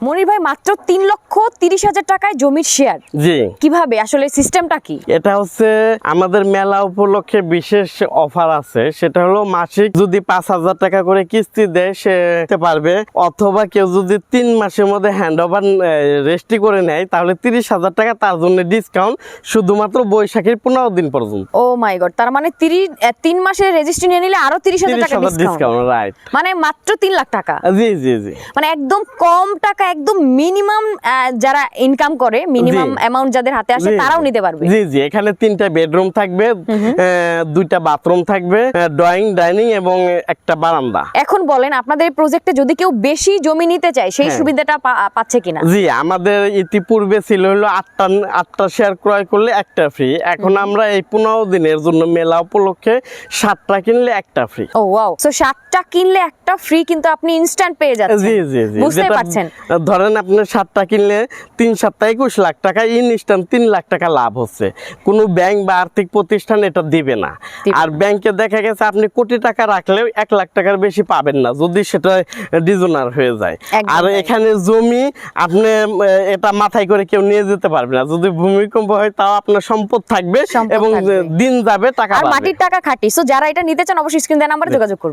মনির ভাই মাত্র 3,30,000 টাকায় জমির শেয়ার, জি কিভাবে আসলে সিস্টেমটা কি? এটা হচ্ছে আমাদের মেলা উপলক্ষে বিশেষ অফার আছে, সেটা হলো মাসিক যদি 5,000 টাকা করে কিস্তি দেয় সে নিতে পারবে, অথবা কেউ যদি 3 মাসের মধ্যে হ্যান্ড ওভার রেজিস্ট্রি করে নেয় তাহলে 30,000 টাকা তার জন্য ডিসকাউন্ট, শুধুমাত্র বৈশাখীর 15 দিন পর্যন্ত। ও মাই গড, তার মানে 3 মাসের রেজিস্ট্রি নিয়ে নিলে আরো 30,000 টাকা 30,000 ডিসকাউন্ট, ডিসকাউন্ট, রাইট। মানে মাত্র 3 লাখ টাকা। জি জি জি মানে একদম কম টাকা, একদম মিনিমাম যারা ইনকাম করে, মিনিমাম অ্যামাউন্ট যাদের হাতে আসে তারাও নিতে পারবে। জি জি এখানে 3টা বেডরুম থাকবে, 2টা বাথরুম থাকবে, ড্রয়িং, ডাইনিং এবং একটা বারান্দা। এখন বলেন আপনাদের এই প্রজেক্টে যদি কেউ বেশি জমি নিতে চায় সেই সুবিধাটা পাচ্ছে কিনা? জি আমাদের ইতিপূর্বে ছিল হলো 8টা শেয়ার ক্রয় করলে একটা ফ্রি, এখন আমরা এই 15 দিনের জন্য মেলা উপলক্ষে 7টা কিনলে একটা ফ্রি। ও ওয়াও, সো 7টা কিনলে একটা ফ্রি কিন্তু আপনি ইনস্ট্যান্ট পেয়ে যাচ্ছেন। জি জি জি বুঝতে যেটা পারছেন? ধরেন আপনি 7টা কিনলে 3 সপ্তাহে 21 লাখ টাকা ইনস্ট্যান্ট 3 লাখ টাকা লাভ হচ্ছে। কোনো ব্যাংক বা আর্থিক প্রতিষ্ঠান এটা দিবে না। আর ব্যাংকে দেখা গেছে আপনি কোটি টাকা রাখলেও 1 লাখ টাকার বেশি পাবেন না যদি সেটা ডিজোনার হয়ে যায়। আর এখানে জমি আপনি এটা মাথায় করে কেউ নিয়ে যেতে পারবে না, যদি ভূমিকম্প হয় তাও আপনার সম্পদ থাকবে এবং দিন যাবে টাকা আর বাড়বে। মাটির টাকা খাঁটি। সো যারা এটা নিতে চান অবশ্যই স্ক্রিন দেওয়া নাম্বারে যোগাযোগ করবেন।